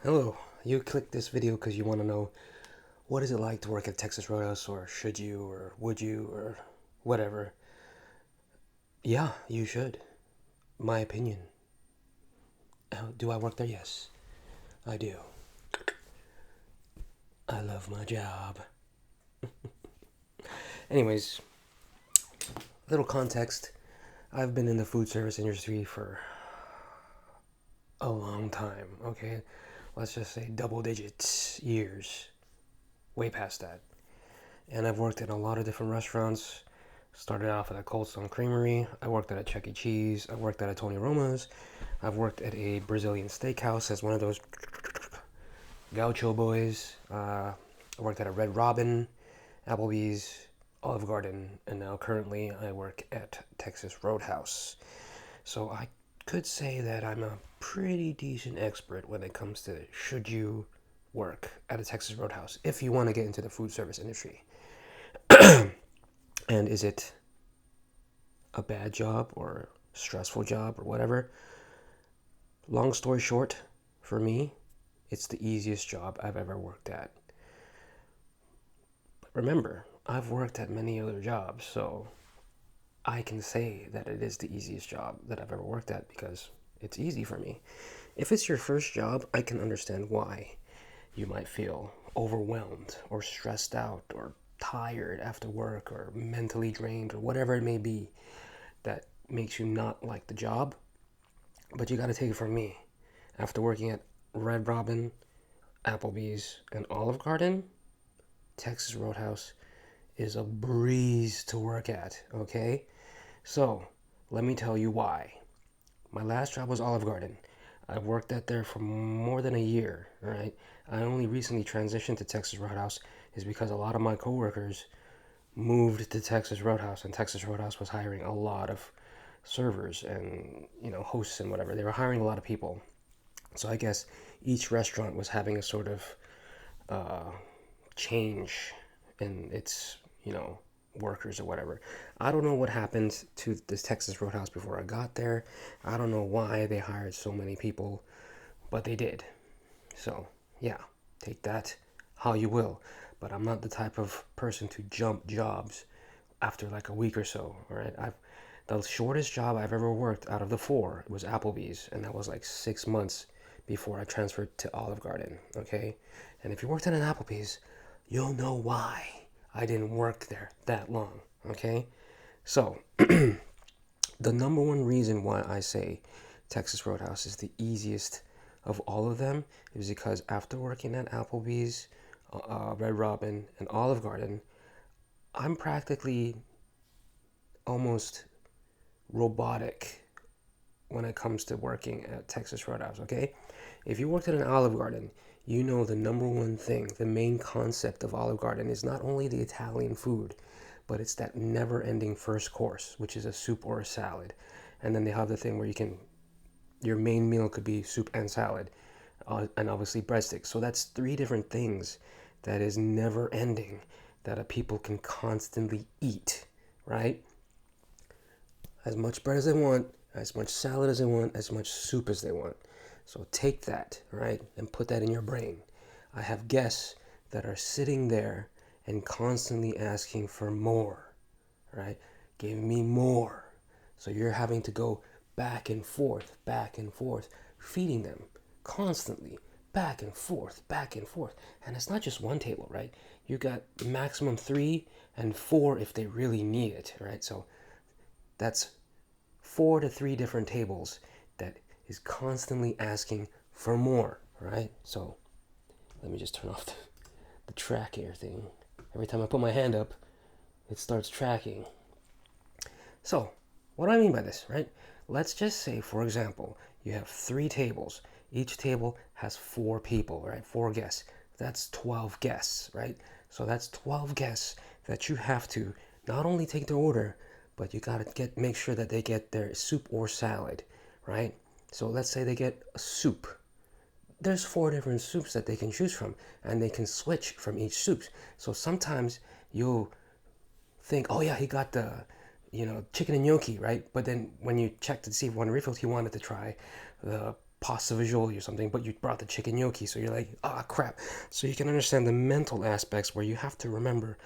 Hello, you clicked this video because you want to know what is it like to work at Texas Roadhouse, or should you, or would you, or whatever. Yeah, you should. My opinion. Do I work there? Yes, I do. I love my job. Anyways, little context. I've been in the food service industry for a long time, okay? Let's just say double digits years, way past that. And I've worked in a lot of different restaurants. Started off at a Cold Stone Creamery. I worked at a Chuck E. Cheese. I worked at a Tony Roma's. I've worked at a Brazilian steakhouse as one of those gaucho boys. I worked at a Red Robin, Applebee's, Olive Garden, and now currently I work at Texas Roadhouse. So I could say that I'm a pretty decent expert when it comes to should you work at a Texas Roadhouse if you want to get into the food service industry. And is it a bad job or stressful job or whatever? Long story short, for me, it's the easiest job I've ever worked at. But remember, I've worked at many other jobs, so I can say that it is the easiest job that I've ever worked at because it's easy for me. If it's your first job, I can understand why you might feel overwhelmed or stressed out or tired after work or mentally drained or whatever it may be that makes you not like the job. But you got to take it from me. After working at Red Robin, Applebee's, and Olive Garden, Texas Roadhouse is a breeze to work at, okay? So, let me tell you why. My last job was Olive Garden. I worked at there for more than a year, all right? I only recently transitioned to Texas Roadhouse is because a lot of my coworkers moved to Texas Roadhouse, and Texas Roadhouse was hiring a lot of servers and hosts and whatever. They were hiring a lot of people. So I guess each restaurant was having a sort of uh, change in its workers or whatever. I don't know what happened to this Texas Roadhouse before I got there. I don't know why they hired so many people, but they did. So yeah, take that how you will. But I'm not the type of person to jump jobs after like a week or so. All right, the shortest job I've ever worked out of the four was Applebee's, and that was like 6 months before I transferred to Olive Garden. Okay, and if you worked at an Applebee's, you'll know why I didn't work there that long. Okay, so the number one reason why I say Texas Roadhouse is the easiest of all of them is because after working at Applebee's, Red Robin, and Olive Garden, I'm practically almost robotic when it comes to working at Texas Roadhouse, okay? If you worked at an Olive Garden, you know the number one thing, the main concept of Olive Garden is not only the Italian food, but it's that never ending first course, which is a soup or a salad. And then they have the thing where your main meal could be soup and salad, and obviously breadsticks. So that's three different things that is never ending that a people can constantly eat, right? As much bread as they want, as much salad as they want, as much soup as they want. So take that, right, and put that in your brain. I have guests that are sitting there and constantly asking for more, right? Give me more. So you're having to go back and forth, feeding them constantly, back and forth. And it's not just one table, right? You got maximum 3 and 4 if they really need it, right? So that's 4 to 3 different tables that is constantly asking for more, right? So let me just turn off the track here thing. Every time I put my hand up, it starts tracking. So, what do I mean by this, right? Let's just say, for example, you have 3 tables. Each table has 4 people, right? 4 guests. That's 12 guests, right? So that's 12 guests that you have to not only take their order, but you gotta make sure that they get their soup or salad, right? So let's say they get a soup. There's 4 different soups that they can choose from, and they can switch from each soup. So sometimes you'll think, oh yeah, he got the chicken and gnocchi, right? But then when you check to see if one refilled, he wanted to try the pasta visual or something, but you brought the chicken gnocchi, so you're like, ah, crap. So you can understand the mental aspects where you have to remember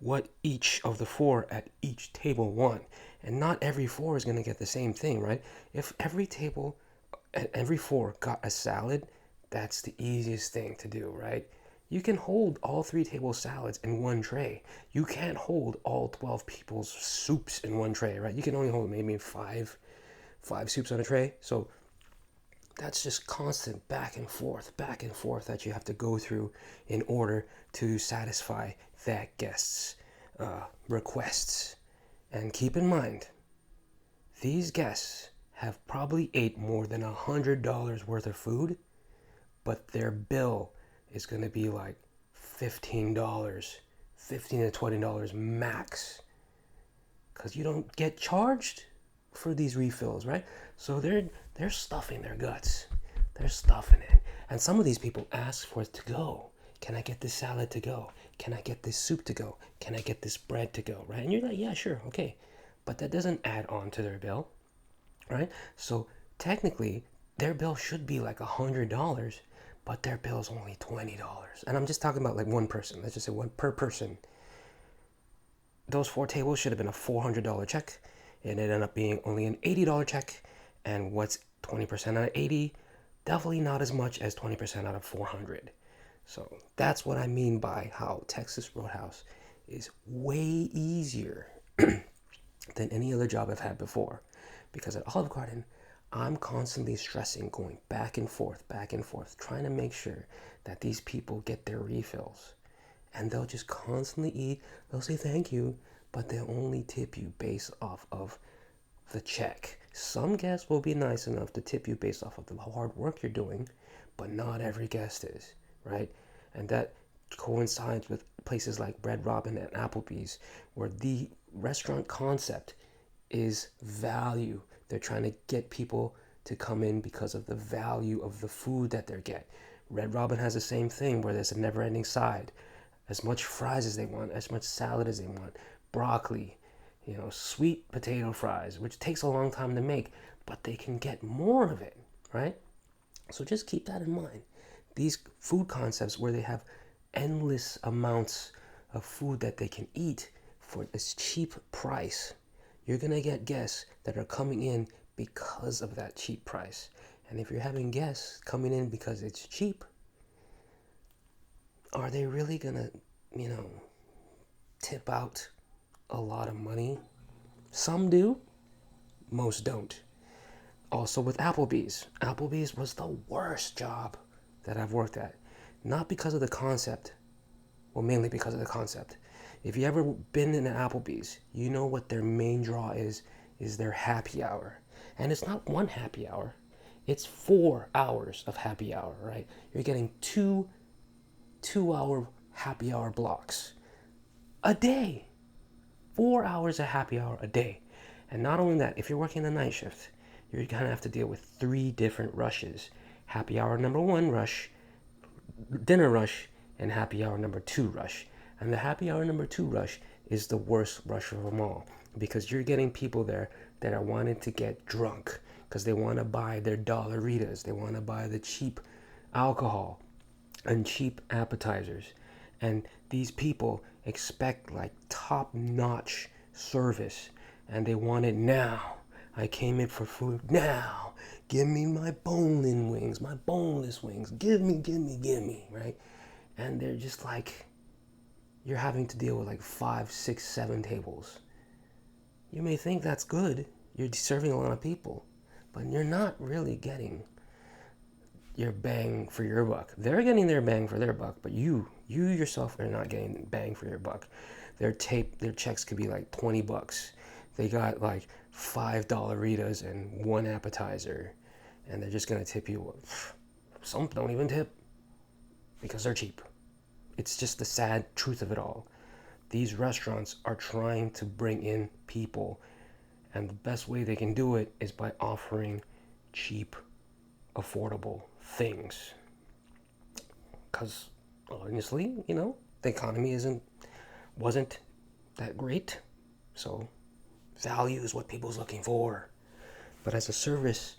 what each of the four at each table want. And not every four is going to get the same thing, right? If every table at every four got a salad, that's the easiest thing to do, right? You can hold all three table salads in one tray. You can't hold all 12 people's soups in one tray, right? You can only hold maybe five soups on a tray. So that's just constant back and forth that you have to go through in order to satisfy that guest's requests. And keep in mind, these guests have probably ate more than $100 worth of food, but their bill is going to be like $15, $15 to $20 max, because you don't get charged for these refills, right? So they're stuffing their guts. They're stuffing it. And some of these people ask for it to go. Can I get this salad to go? Can I get this soup to go? Can I get this bread to go? Right? And you're like, yeah, sure, okay. But that doesn't add on to their bill, right? So technically, their bill should be like $100, but their bill is only $20. And I'm just talking about like one person. Let's just say one per person. Those four tables should have been a $400 check, and it ended up being only an $80 check. And what's 20% out of 80? Definitely not as much as 20% out of 400. So that's what I mean by how Texas Roadhouse is way easier than any other job I've had before. Because at Olive Garden, I'm constantly stressing, going back and forth, trying to make sure that these people get their refills. And they'll just constantly eat. They'll say thank you, but they'll only tip you based off of the check. Some guests will be nice enough to tip you based off of the hard work you're doing, but not every guest is, right? And that coincides with places like Red Robin and Applebee's, where the restaurant concept is value. They're trying to get people to come in because of the value of the food that they get. Red Robin has the same thing, where there's a never-ending side. As much fries as they want, as much salad as they want, broccoli, sweet potato fries, which takes a long time to make, but they can get more of it, right? So just keep that in mind. These food concepts where they have endless amounts of food that they can eat for this cheap price, you're going to get guests that are coming in because of that cheap price. And if you're having guests coming in because it's cheap, are they really going to, tip out a lot of money? Some do, most don't. Also with Applebee's. Applebee's was the worst job that I've worked at. Not because of the concept, well, mainly because of the concept. If you ever been in an Applebee's, you know what their main draw is their happy hour. And it's not one happy hour, it's 4 hours of happy hour, right? You're getting two 2-hour happy hour blocks a day. 4 hours of happy hour a day. And not only that, if you're working the night shift, you're going to have to deal with 3 different rushes. Happy hour number 1 rush, dinner rush, and happy hour number 2 rush. And the happy hour number 2 rush is the worst rush of them all, because you're getting people there that are wanting to get drunk because they want to buy their dollaritas. They want to buy the cheap alcohol and cheap appetizers. And these people expect like top-notch service, and they want it now. I came in for food now. Give me my bone-in wings, my boneless wings. Give me, right? And they're just like, you're having to deal with like 5, 6, 7 tables. You may think that's good. You're serving a lot of people, but you're not really getting your bang for your buck. They're getting their bang for their buck, but you yourself are not getting bang for your buck. Their checks could be like $20. They got like $5 dollaritas and 1 appetizer, and they're just gonna tip you. Some don't even tip because they're cheap. It's just the sad truth of it all. These restaurants are trying to bring in people, and the best way they can do it is by offering cheap, affordable things. Because honestly, the economy wasn't that great, so value is what people's looking for. But as a service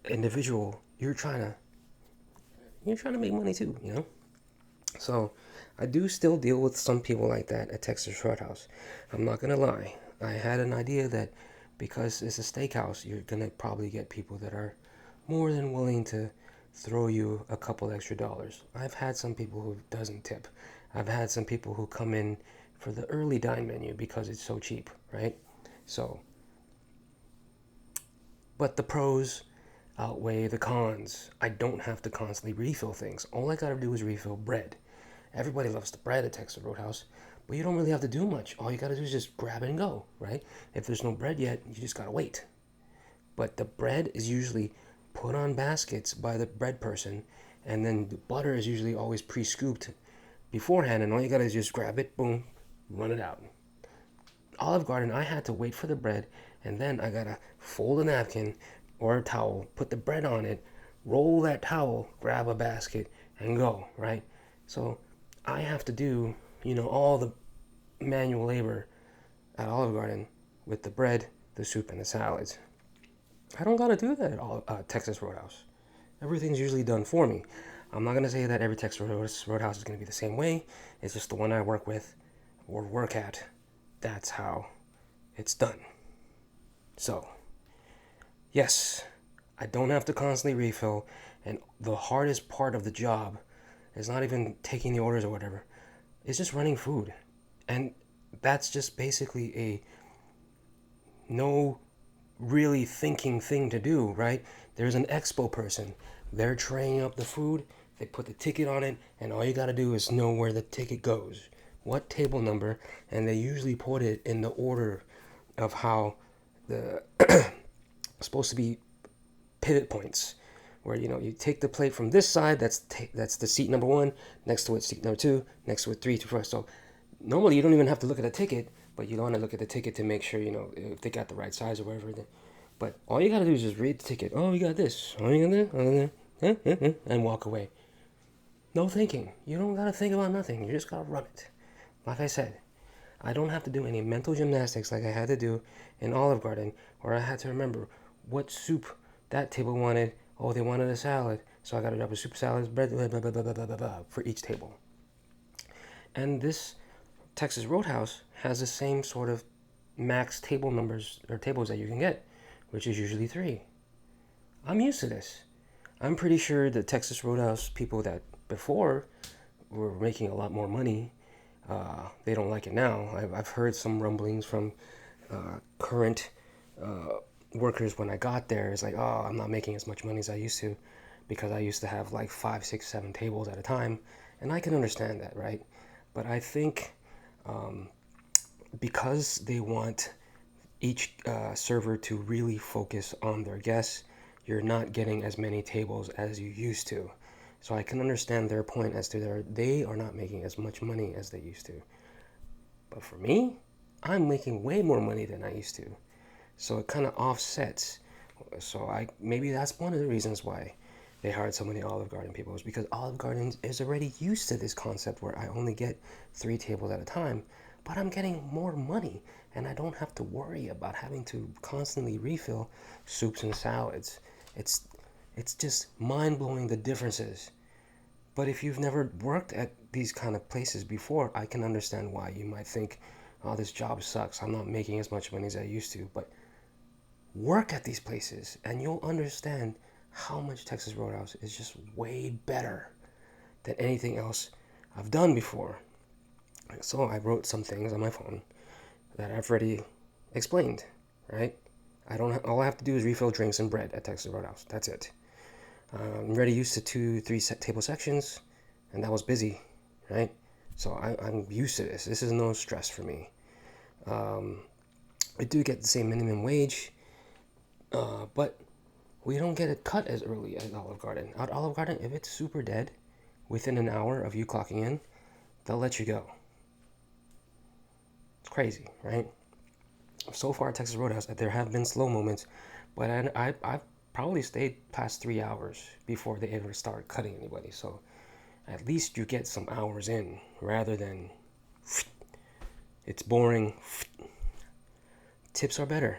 individual, you're trying to make money too, you know. So I do still deal with some people like that at Texas Roadhouse. I'm not gonna lie. I had an idea that because it's a steakhouse, you're gonna probably get people that are more than willing to throw you a couple extra dollars. I've had some people who doesn't tip. I've had some people who come in for the early dine menu because it's so cheap, right? So, but the pros outweigh the cons. I don't have to constantly refill things. All I gotta do is refill bread. Everybody loves the bread at Texas Roadhouse, but you don't really have to do much. All you gotta do is just grab it and go, right? If there's no bread yet, you just gotta wait. But the bread is usually put on baskets by the bread person, and then the butter is usually always pre-scooped beforehand, and all you gotta is just grab it, boom, run it out. Olive Garden, I had to wait for the bread, and then I gotta fold a napkin or a towel, put the bread on it, roll that towel, grab a basket, and go, right? So I have to do, all the manual labor at Olive Garden with the bread, the soup, and the salads. I don't gotta do that at Texas Roadhouse. Everything's usually done for me. I'm not gonna say that every Texas Roadhouse is gonna be the same way. It's just the one I work with or work at. That's how it's done. So, yes, I don't have to constantly refill, and the hardest part of the job is not even taking the orders or whatever. It's just running food. And that's just basically a no really thinking thing to do, right? There's an expo person. They're traying up the food, they put the ticket on it, and all you gotta do is know where the ticket goes, what table number, and they usually put it in the order of how the supposed to be pivot points, where you take the plate from this side, that's the seat number one, next to it seat number two, next to it three to four. So normally you don't even have to look at the ticket, but you don't want to look at the ticket to make sure if they got the right size or whatever. But all you gotta do is just read the ticket. Oh, you got this. Oh, you got that. And walk away. No thinking. You don't gotta think about nothing. You just gotta run it. Like I said, I don't have to do any mental gymnastics like I had to do in Olive Garden, where I had to remember what soup that table wanted. Oh, they wanted a salad, so I gotta drop a soup, salad, bread, blah, blah, blah, blah, blah, blah, blah, for each table. And this Texas Roadhouse has the same sort of max table numbers or tables that you can get, which is usually 3. I'm used to this. I'm pretty sure the Texas Roadhouse people that before were making a lot more money, they don't like it now. I've heard some rumblings from current workers when I got there. It's like, oh, I'm not making as much money as I used to because I used to have like 5, 6, 7 tables at a time. And I can understand that, right? But I think because they want each server to really focus on their guests, you're not getting as many tables as you used to. So I can understand their point as to they are not making as much money as they used to. But for me, I'm making way more money than I used to. So it kind of offsets. So maybe that's one of the reasons why they hired so many Olive Garden people, is because Olive Garden is already used to this concept where I only get 3 tables at a time, but I'm getting more money and I don't have to worry about having to constantly refill soups and salads. It's just mind-blowing the differences. But if you've never worked at these kind of places before, I can understand why you might think, oh, this job sucks. I'm not making as much money as I used to. But work at these places and you'll understand how much Texas Roadhouse is just way better than anything else I've done before. So I wrote some things on my phone that I've already explained, right? All I have to do is refill drinks and bread at Texas Roadhouse. That's it. I'm already used to 2, 3 table sections, and that was busy, right? So I'm used to this. This is no stress for me. I do get the same minimum wage, but we don't get it cut as early as Olive Garden. At Olive Garden, if it's super dead, within an hour of you clocking in, they'll let you go. It's crazy, right? So far at Texas Roadhouse, there have been slow moments, but I've probably stayed past 3 hours before they ever start cutting anybody. So at least you get some hours in rather than it's boring. Tips are better.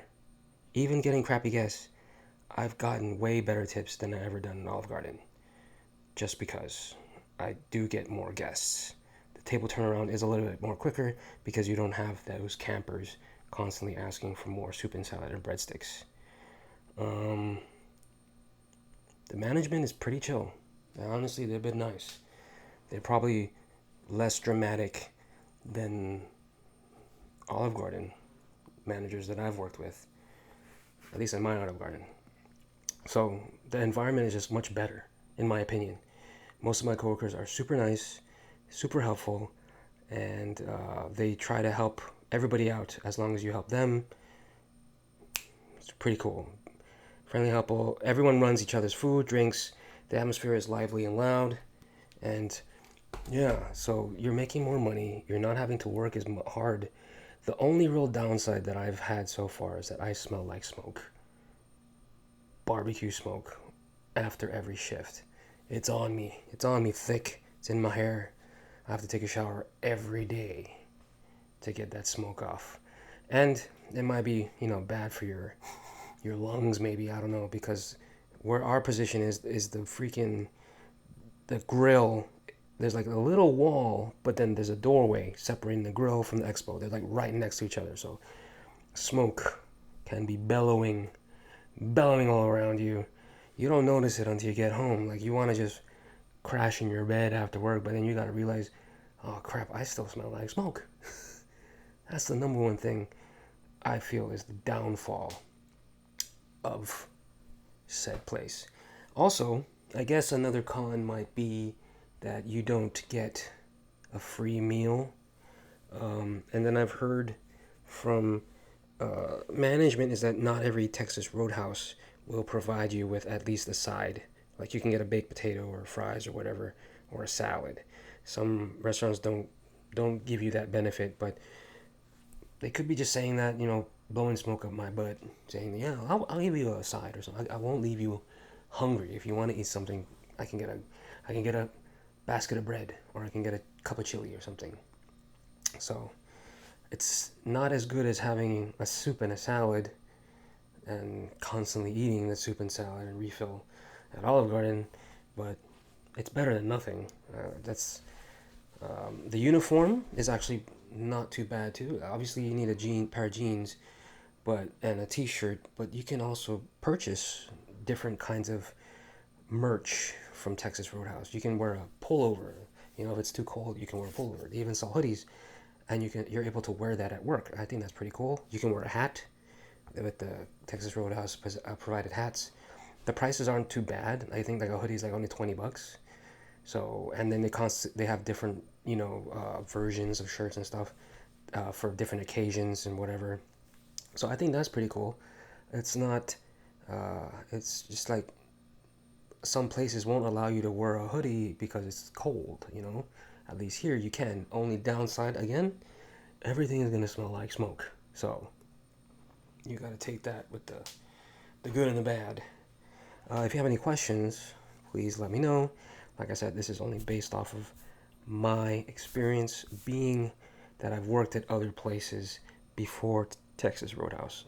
Even getting crappy guests, I've gotten way better tips than I ever done in Olive Garden, just because I do get more guests. The table turnaround is a little bit more quicker because you don't have those campers constantly asking for more soup and salad and breadsticks. Um, the management is pretty chill. Honestly, they've been nice. They're probably less dramatic than Olive Garden managers that I've worked with, at least in my Olive Garden. So the environment is just much better, in my opinion. Most of my coworkers are super nice, super helpful, and they try to help everybody out as long as you help them. It's pretty cool. Friendly, helpful. Everyone runs each other's food, drinks. The atmosphere is lively and loud, and yeah, so you're making more money. You're not having to work as hard. The only real downside that I've had so far is that I smell like smoke, barbecue smoke, after every shift. It's on me. It's on me thick. It's in my hair. I have to take a shower every day to get that smoke off. And it might be, bad for your lungs maybe, I don't know, because where our position is the grill. There's like a little wall, but then there's a doorway separating the grill from the expo. They're like right next to each other. So smoke can be bellowing all around you. You don't notice it until you get home. Like you want to just crash in your bed after work, but then you got to realize, oh crap, I still smell like smoke. That's the number one thing I feel is the downfall of said place. Also, I guess another con might be that you don't get a free meal. And then I've heard from management is that not every Texas Roadhouse will provide you with at least a side. Like you can get a baked potato or fries or whatever, or a salad. Some restaurants don't give you that benefit, but they could be just saying that, blowing smoke up my butt, saying, yeah, I'll give you a side or something. I won't leave you hungry. If you want to eat something, I can get a basket of bread, or I can get a cup of chili or something. So it's not as good as having a soup and a salad and constantly eating the soup and salad and refill at Olive Garden, but it's better than nothing. That's The uniform is actually not too bad too. Obviously, you need a pair of jeans, and a T-shirt, but you can also purchase different kinds of merch from Texas Roadhouse. You can wear a pullover. If it's too cold, you can wear a pullover. They even sell hoodies, and you're able to wear that at work. I think that's pretty cool. You can wear a hat with the Texas Roadhouse provided hats. The prices aren't too bad. I think like a hoodie is like only $20. So, and then they have different versions of shirts and stuff for different occasions and whatever. So I think that's pretty cool. It's not. It's just like some places won't allow you to wear a hoodie because it's cold. At least here you can. Only downside again, everything is gonna smell like smoke. So you gotta take that with the good and the bad. If you have any questions, please let me know. Like I said, this is only based off of my experience, being that I've worked at other places before Texas Roadhouse.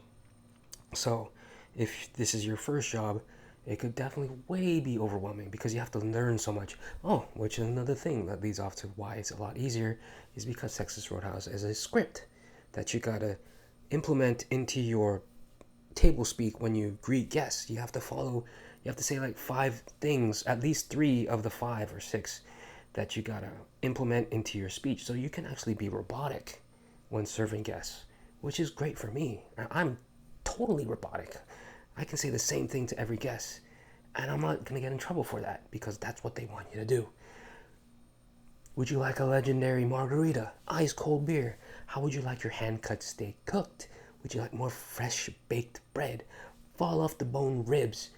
So if this is your first job, it could definitely way be overwhelming because you have to learn so much. Oh, which is another thing that leads off to why it's a lot easier, is because Texas Roadhouse is a script that you gotta implement into your table speak when you greet guests. You have to say like 5 things, at least 3 of the 5 or 6 that you gotta implement into your speech, so you can actually be robotic when serving guests, which is great for me. I'm totally robotic. I can say the same thing to every guest, and I'm not gonna get in trouble for that because that's what they want you to do. Would you like a legendary margarita? Ice cold beer? How would you like your hand-cut steak cooked? Would you like more fresh baked bread? Fall off the bone ribs?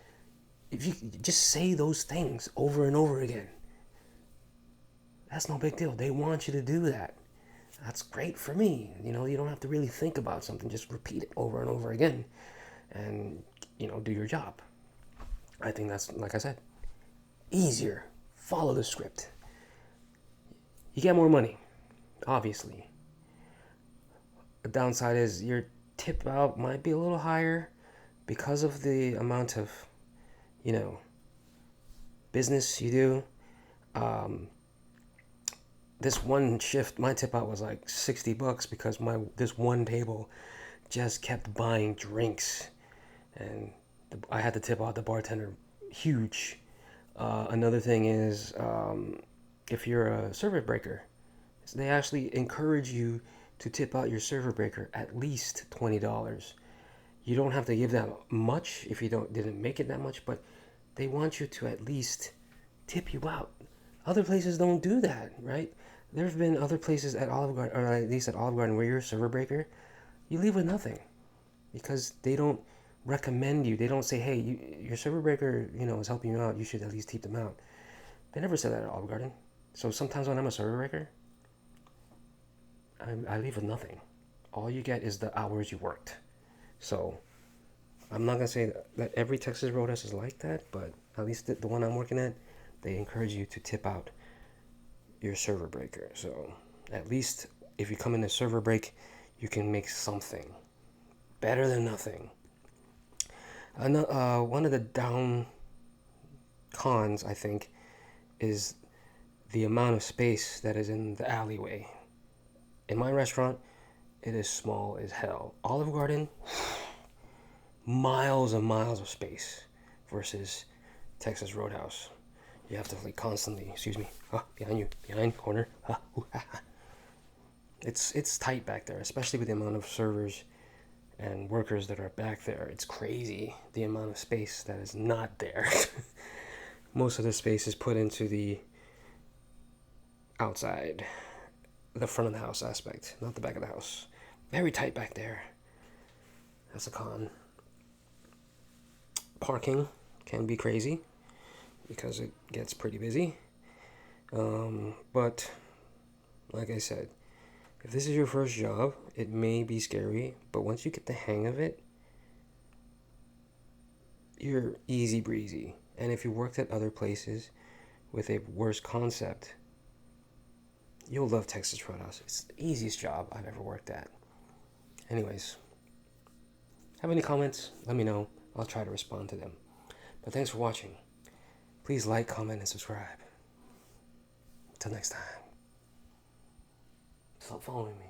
If you just say those things over and over again, that's no big deal. They want you to do that. That's great for me. You don't have to really think about something. Just repeat it over and over again and, do your job. I think that's, like I said, easier. Follow the script. You get more money, obviously. The downside is your tip out might be a little higher, because of the amount of, you know, business you do, this one shift, my tip out was like $60 because this one table just kept buying drinks, and I had to tip out the bartender huge. Another thing is, if you're a circuit breaker, they actually encourage you to tip out your circuit breaker at least $20. You don't have to give that much if you didn't make it that much, but they want you to at least tip you out. Other places don't do that, right? There have been other places at Olive Garden, or at least at Olive Garden, where you're a server breaker, you leave with nothing because they don't recommend you. They don't say, hey, your server breaker, is helping you out. You should at least tip them out. They never said that at Olive Garden. So sometimes when I'm a server breaker, I leave with nothing. All you get is the hours you worked. So I'm not gonna say that every Texas Roadhouse is like that, but at least the one I'm working at, they encourage you to tip out your server breaker. So at least if you come in a server break, you can make something better than nothing. One of the down cons, I think, is the amount of space that is in the alleyway. In my restaurant, it is small as hell. Olive Garden, miles and miles of space, versus Texas Roadhouse. You have to constantly, excuse me, behind corner. It's tight back there, especially with the amount of servers and workers that are back there. It's crazy the amount of space that is not there. Most of the space is put into the outside, the front of the house aspect, not the back of the house. Very tight back there. That's a con. Parking can be crazy because it gets pretty busy. But like I said, if this is your first job, it may be scary, but once you get the hang of it, you're easy breezy. And if you worked at other places with a worse concept, you'll love Texas Roadhouse. It's the easiest job I've ever worked at. Anyways, have any comments? Let me know. I'll try to respond to them. But thanks for watching. Please like, comment, and subscribe. Until next time. Stop following me.